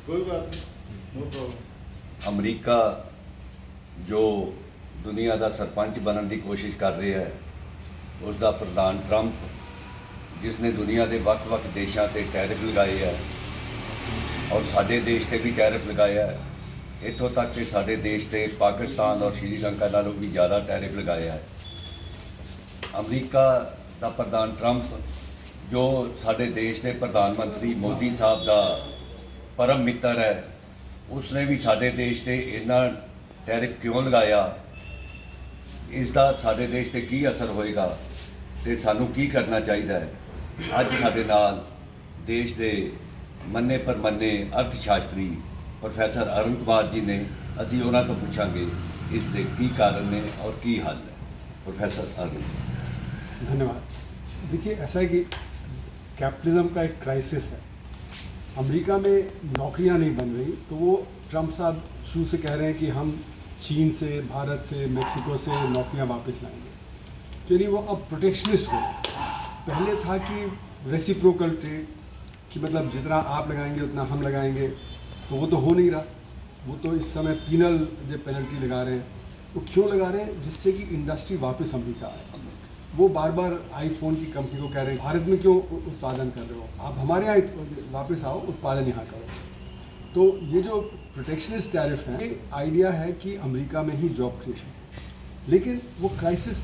कोई बात नहीं, नो प्रॉब्लम। अमरीका जो दुनिया का सरपंच बनने की कोशिश कर रहा है, उसका प्रधान ट्रंप जिसने दुनिया के ਵੱਖ-ਵੱਖ देशों से टैरिफ लगाए है और साडे देश से भी टैरिफ लगाया है, इतों तक कि साडे देश से पाकिस्तान और श्रीलंका नालों भी ज़्यादा टैरिफ लगाया है। अमरीका का प्रधान ट्रंप जो साडे देश के प्रधानमंत्री मोदी साहब का परम मित्र है, उसने भी साडे देश से इन्ना टैरिफ क्यों लगाया, इसका साडे देश से की असर होएगा तो सानू की करना चाहिए है। अज साडे नाल देश के मन्ने परमन्ने अर्थशास्त्री प्रोफैसर अरुण कुमार जी ने, असी उन्होंने तो पूछांगे इसके की कारण ने और की हल है। प्रोफैसर अरुण। धन्यवाद। देखिए, ऐसा है कि कैपिटलिज्म का एक क्राइसिस है। अमेरिका में नौकरियां नहीं बन रही, तो वो ट्रंप साहब शुरू से कह रहे हैं कि हम चीन से, भारत से, मेक्सिको से नौकरियां वापस लाएंगे। यानी वो अब प्रोटेक्शनिस्ट हो गए। पहले था कि रेसिप्रोकल ट्रेड, कि मतलब जितना आप लगाएंगे उतना हम लगाएंगे, तो वो तो हो नहीं रहा। वो तो इस समय पीनल जो पेनल्टी लगा रहे हैं, वो क्यों लगा रहे हैं? जिससे कि इंडस्ट्री वापस अमेरिका आए। वो बार बार आईफोन की कंपनी को कह रहे हैं भारत में क्यों उत्पादन कर रहे हो, आप हमारे यहाँ वापस आओ, उत्पादन यहाँ करो। तो ये जो प्रोटेक्शनिस्ट टैरिफ है, ये आइडिया है कि अमेरिका में ही जॉब क्रिएशन, लेकिन वो क्राइसिस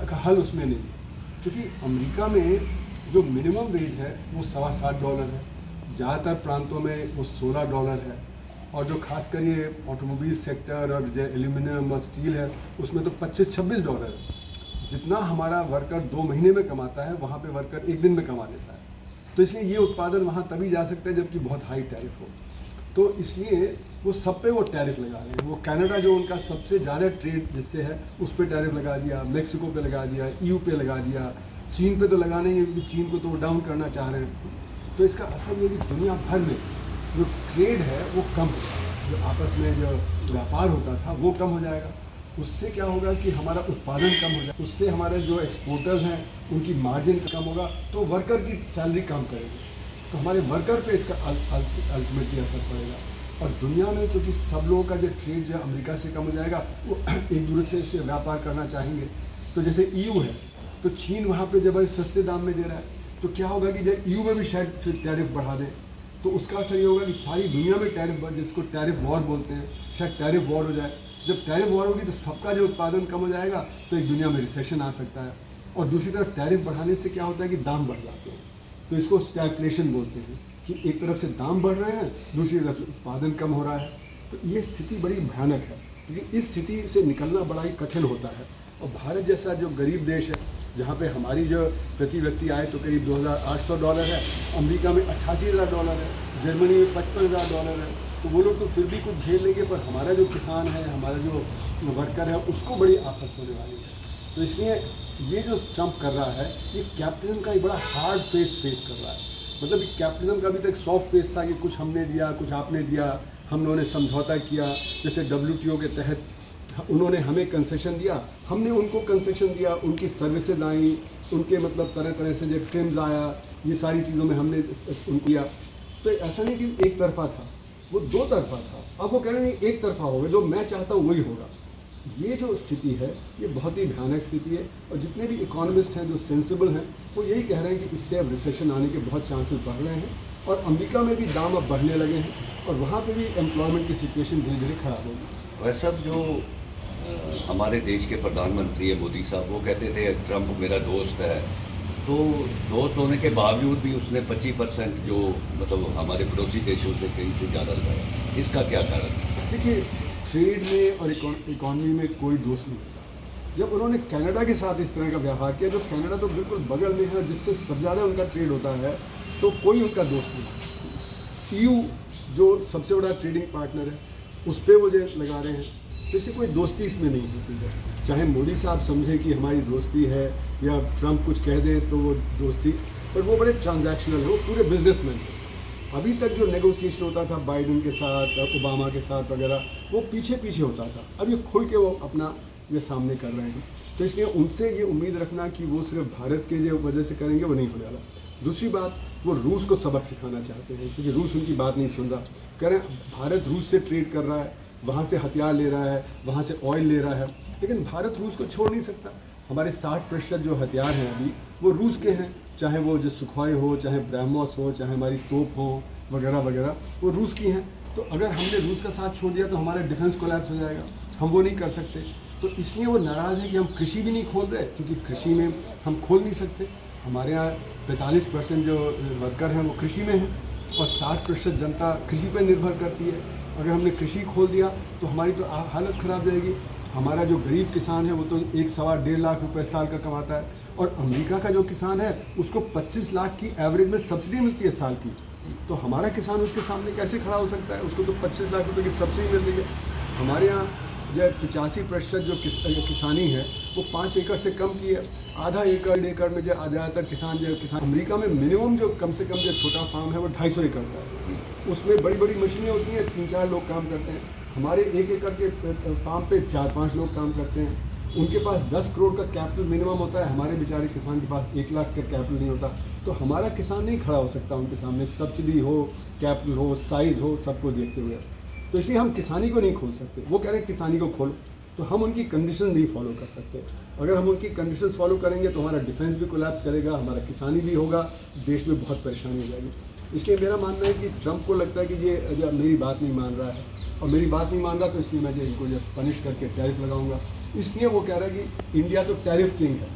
का हल उसमें नहीं है। क्योंकि अमेरिका में जो मिनिमम वेज है वो $7.25 है, ज़्यादातर प्रांतों में वो $16 है, और जो खासकर ये ऑटोमोबाइल सेक्टर और जो एल्यूमिनियम और स्टील है उसमें तो $25-26 है। जितना हमारा वर्कर 2 महीने में कमाता है, वहाँ पे वर्कर 1 दिन में कमा लेता है। तो इसलिए ये उत्पादन वहाँ तभी जा सकता है जबकि बहुत हाई टैरिफ हो। तो इसलिए वो सब पे वो टैरिफ लगा रहे हैं। वो कनाडा जो उनका सबसे ज़्यादा ट्रेड जिससे है, उस पर टैरिफ लगा दिया, मेक्सिको पे लगा दिया, ईयू पे लगा दिया, चीन पे तो लगाना ही है क्योंकि चीन को तो वो डाउन करना चाह रहे हैं। तो इसका असर ये कि दुनिया भर में जो ट्रेड है वो कम होगा, जो आपस में जो व्यापार होता था वो कम हो जाएगा। उससे क्या होगा कि हमारा उत्पादन कम हो जाएगा, उससे हमारे जो एक्सपोर्टर्स हैं उनकी मार्जिन कम होगा, तो वर्कर की सैलरी कम करेगी, तो हमारे वर्कर पे इसका अल्टीमेटली असर पड़ेगा। और दुनिया में क्योंकि सब लोगों का जो ट्रेड जो अमेरिका से कम हो जाएगा, वो एक दूसरे से व्यापार करना चाहेंगे। तो जैसे ईयू है, तो चीन वहाँ पे जबरदस्त सस्ते दाम में दे रहा है, तो क्या होगा कि जब ईयू में भी शायद टैरिफ बढ़ा दें, तो उसका असर ये होगा कि सारी दुनिया में टैरिफ, जिसको टैरिफ वॉर बोलते हैं, शायद टैरिफ वॉर हो जाए। जब टैरिफ वॉर होगी तो सबका जो उत्पादन कम हो जाएगा, तो एक दुनिया में रिसेशन आ सकता है। और दूसरी तरफ टैरिफ बढ़ाने से क्या होता है कि दाम बढ़ जाते हैं, तो इसको स्टैगफ्लेशन बोलते हैं कि एक तरफ से दाम बढ़ रहे हैं, दूसरी तरफ से उत्पादन कम हो रहा है। तो ये स्थिति बड़ी भयानक है, क्योंकि इस स्थिति से निकलना बड़ा ही कठिन होता है। और भारत जैसा जो गरीब देश है, जहाँ पे हमारी जो प्रति व्यक्ति आय तो करीब $2,800 है, अमेरिका में $88,000 है, जर्मनी में $55,000 है, तो वो लोग तो फिर भी कुछ झेल लेंगे, पर हमारा जो किसान है, हमारा जो वर्कर है, उसको बड़ी आफत होने वाली है। तो इसलिए ये जो ट्रंप कर रहा है, ये कैपिटलिज्म का एक बड़ा हार्ड फेस कर रहा है। मतलब कैपिटलिज्म का अभी तक सॉफ्ट फेस था कि कुछ हमने दिया, कुछ आपने दिया, हम लोगों ने समझौता किया। जैसे WTO के तहत उन्होंने हमें कंसेशन दिया, हमने उनको कंसेशन दिया, उनकी सर्विसेज आई, उनके मतलब तरह तरह से जो ट्रिम्स आया, ये सारी चीज़ों में हमने उनको दिया। तो ऐसा नहीं कि एक तरफा था, वो 2 तरफा था। अब वो कह रहे हैं एक तरफा होगा, जो मैं चाहता हूँ वही होगा। ये जो स्थिति है, ये बहुत ही भयानक स्थिति है। और जितने भी इकोनॉमिस्ट हैं जो सेंसिबल हैं, वो यही कह रहे हैं कि इससे अब रिसेशन आने के बहुत चांसेस बढ़ रहे हैं। और अमेरिका में भी दाम अब बढ़ने लगे हैं, और वहाँ पे भी एम्प्लॉयमेंट की सिचुएशन धीरे धीरे खराब होगी। वैसे जो हमारे देश के प्रधानमंत्री है मोदी साहब, वो कहते थे ट्रंप मेरा दोस्त है, तो दोस्त होने के बावजूद भी उसने 25% जो मतलब हमारे पड़ोसी देशों से कहीं से ज़्यादा लगाया। इसका क्या कारण है? देखिए, ट्रेड में और इकॉनमी में कोई दोस्त नहीं होता। जब उन्होंने कनाडा के साथ इस तरह का व्यवहार किया, जब कनाडा तो बिल्कुल बगल में है, जिससे सबसे ज़्यादा उनका ट्रेड होता है, तो कोई उनका दोस्त नहीं। ईयू जो सबसे बड़ा ट्रेडिंग पार्टनर है, उस पर वो जो लगा रहे हैं, तो इससे कोई दोस्ती इसमें नहीं होती है। चाहे मोदी साहब समझे कि हमारी दोस्ती है, या ट्रंप कुछ कह दे तो वो दोस्ती, पर वो बड़े ट्रांजैक्शनल है, वो पूरे बिजनेसमैन हैं। अभी तक जो नेगोशिएशन होता था बाइडेन के साथ, ओबामा के साथ वगैरह, वो पीछे पीछे होता था। अब ये खुल के वो अपना ये सामने कर रहे हैं। तो इसलिए उनसे ये उम्मीद रखना कि वो सिर्फ भारत के जो वजह से करेंगे, वो नहीं होने वाला। दूसरी बात, वो रूस को सबक सिखाना चाहते हैं, क्योंकि रूस उनकी बात नहीं सुन रहा। कह रहे हैं भारत रूस से ट्रेड कर रहा है, वहाँ से हथियार ले रहा है, वहाँ से ऑयल ले रहा है, लेकिन भारत रूस को छोड़ नहीं सकता। हमारे 60% जो हथियार हैं अभी वो रूस के हैं, चाहे वो जो सुखोई हो, चाहे ब्रह्मोस हो, चाहे हमारी तोप हो वगैरह वगैरह, वो रूस की हैं। तो अगर हमने रूस का साथ छोड़ दिया तो हमारा डिफेंस कोलैप्स हो जाएगा, हम वो नहीं कर सकते। तो इसलिए वो नाराज़ है कि हम कृषि भी नहीं खोल रहे, क्योंकि कृषि में हम खोल नहीं सकते। हमारे यहाँ 45% जो वर्कर हैं वो कृषि में हैं और 60% जनता कृषि पर निर्भर करती है। अगर हमने कृषि खोल दिया तो हमारी तो हालत ख़राब जाएगी। हमारा जो गरीब किसान है वो तो 1-1.25 लाख रुपए साल का कमाता है, और अमेरिका का जो किसान है उसको 25 लाख की एवरेज में सब्सिडी मिलती है साल की। तो हमारा किसान उसके सामने कैसे खड़ा हो सकता है? उसको तो 25 लाख रुपए की सब्सिडी मिल रही है। हमारे यहाँ जो 85% जो किसानी है वो 5 एकड़ से कम की है। आधा एकड़ में जो ज़्यादातर किसान अमेरिका में मिनिमम जो कम से कम जो छोटा फार्म है वो 250 एकड़ का है। उसमें बड़ी बड़ी मशीनें होती हैं, 3-4 लोग काम करते हैं। हमारे 1 एकड़ के फार्म पे 4-5 लोग काम करते हैं। उनके पास 10 करोड़ का कैपिटल मिनिमम होता है, हमारे बेचारे किसान के पास 1 लाख का कैपिटल नहीं होता। तो हमारा किसान नहीं खड़ा हो सकता उनके सामने, सब्सिडी हो, कैपिटल हो, साइज़ हो, सबको देखते हुए। तो इसलिए हम किसानी को नहीं खोल सकते। वो कह रहे हैं किसानी को खोलो, तो हम उनकी कंडीशन नहीं फॉलो कर सकते। अगर हम उनकी कंडीशन फॉलो करेंगे तो हमारा डिफेंस भी कोलैप्स करेगा, हमारा किसानी भी होगा, देश में बहुत परेशानी हो जाएगी। इसलिए मेरा मानना है कि ट्रंप को लगता है कि ये मेरी बात नहीं मान रहा है, और मेरी बात नहीं मान रहा तो इसलिए मैं जो इनको जो पनिश करके टैरिफ लगाऊंगा। इसलिए वो कह रहा है कि इंडिया तो टैरिफ किंग है।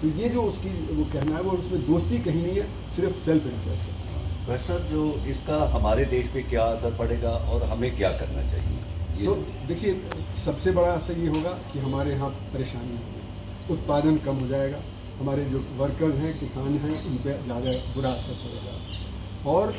तो ये जो उसकी वो कहना है वो उसमें दोस्ती कहीं नहीं है, सिर्फ सेल्फ इंटरेस्ट है। वैसा जो इसका हमारे देश पे क्या असर पड़ेगा और हमें क्या करना चाहिए? तो देखिए, सबसे बड़ा असर ये होगा कि हमारे यहाँ परेशानी होगी, उत्पादन कम हो जाएगा, हमारे जो वर्कर्स हैं, किसान हैं, उन पर ज़्यादा बुरा असर पड़ेगा। और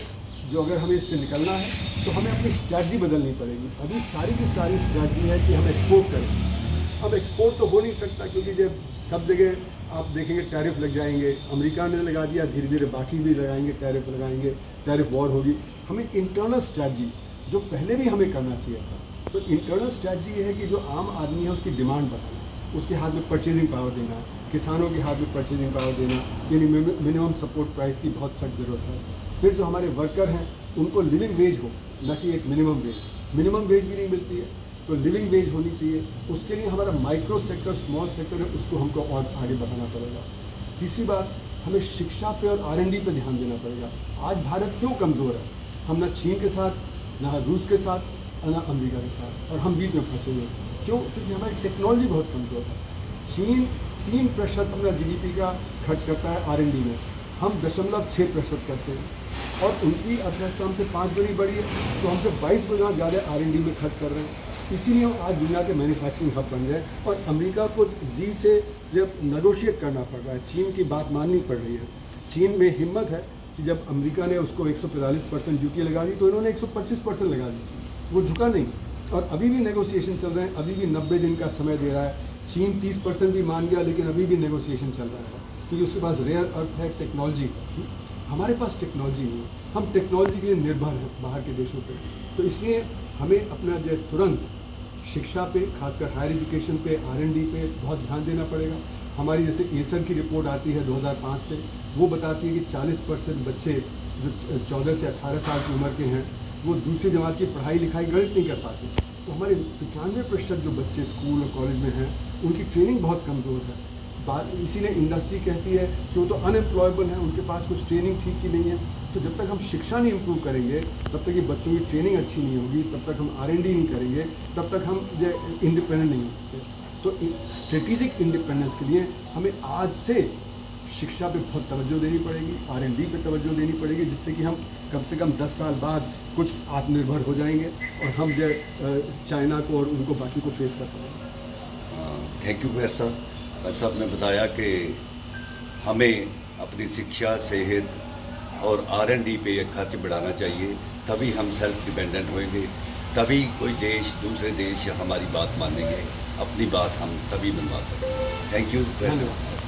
जो अगर हमें इससे निकलना है तो हमें अपनी स्ट्रैटी बदलनी पड़ेगी। अभी सारी की सारी स्ट्रैटी है कि हम एक्सपोर्ट करें। अब एक्सपोर्ट तो हो नहीं सकता, क्योंकि जब सब जगह आप देखेंगे टैरिफ लग जाएंगे। अमेरिका ने लगा दिया, धीरे धीरे बाकी भी लगाएंगे, टैरिफ लगाएंगे, टैरिफ वॉर होगी। हमें इंटरनल स्ट्रैटी जो पहले भी हमें करना चाहिए था, तो इंटरनल स्ट्रैटी ये है कि जो आम आदमी है उसकी डिमांड बढ़ाना, उसके हाथ में परचेजिंग पावर देना, किसानों के हाथ में परचेजिंग पावर देना, यानी मिनिमम सपोर्ट प्राइस की बहुत सख्त ज़रूरत है। फिर जो हमारे वर्कर हैं उनको लिविंग वेज हो, न कि एक मिनिमम वेज भी नहीं मिलती है, तो लिविंग वेज होनी चाहिए। उसके लिए हमारा माइक्रो सेक्टर, स्मॉल सेक्टर है, उसको हमको और आगे बढ़ाना पड़ेगा। तीसरी बात, हमें शिक्षा पे और R&D पे ध्यान देना पड़ेगा। आज भारत क्यों कमज़ोर है? हम ना चीन के साथ, ना रूस के साथ, ना अमेरिका के साथ, और हम बीच में फंसे हुए। क्यों? क्योंकि हमारी टेक्नोलॉजी बहुत कमज़ोर है। चीन 3% अपना GDP का खर्च करता है R&D में, हम 0.6% करते हैं, और उनकी अर्थव्यवस्था हमसे 5 गुनी बड़ी है, तो हमसे 22 गुना ज़्यादा R&D में खर्च कर रहे हैं। इसीलिए हम आज दुनिया के मैन्युफैक्चरिंग हब बन गए, और अमेरिका को जी से जब नेगोशिएट करना पड़ रहा है, चीन की बात माननी पड़ रही है। चीन में हिम्मत है कि जब अमेरिका ने उसको 145% ड्यूटी लगा दी तो इन्होंने 125% लगा दी, वो झुका नहीं। और अभी भी नेगोशिएशन चल रहे हैं, अभी भी 90 दिन का समय दे रहा है। चीन 30% भी मान गया, लेकिन अभी भी नेगोशिएशन चल रहा है, क्योंकि उसके पास रेयर अर्थ है, टेक्नोलॉजी। हमारे पास टेक्नोलॉजी नहीं है, हम टेक्नोलॉजी के लिए निर्भर हैं बाहर के देशों पे। तो इसलिए हमें अपना जो तुरंत शिक्षा पे, खासकर हायर एजुकेशन पे, R&D पे बहुत ध्यान देना पड़ेगा। हमारी जैसे एसर की रिपोर्ट आती है 2005 से, वो बताती है कि 40% बच्चे जो 14 से 18 साल की उम्र के हैं वो दूसरी जमात की पढ़ाई लिखाई गणित नहीं कर पाते। तो हमारे 95% जो बच्चे स्कूल और कॉलेज में हैं उनकी ट्रेनिंग बहुत कमज़ोर है। बात इसीलिए इंडस्ट्री कहती है कि वो तो अनएम्प्लॉयबल हैं, उनके पास कुछ ट्रेनिंग ठीक की नहीं है। तो जब तक हम शिक्षा नहीं इम्प्रूव करेंगे, तब तक ये बच्चों की ट्रेनिंग अच्छी नहीं होगी, तब तक हम R&D नहीं करेंगे, तब तक हम जो इंडिपेंडेंट नहीं हो सकते। तो स्ट्रेटेजिक इंडिपेंडेंस के लिए हमें आज से शिक्षा पे बहुत तवज्जो देनी पड़ेगी, R&D पे तवज्जो देनी पड़ेगी, जिससे कि हम कम से कम 10 साल बाद कुछ आत्मनिर्भर हो जाएंगे और हम जो चाइना को और उनको बाकी को फेस कर पाएंगे। Thank you sir. साहब ने बताया कि हमें अपनी शिक्षा, सेहत और R&D पे खर्च बढ़ाना चाहिए, तभी हम सेल्फ डिपेंडेंट होंगे, तभी कोई देश, दूसरे देश हमारी बात मानेंगे, अपनी बात हम तभी मनवा सकते हैं। Thank you.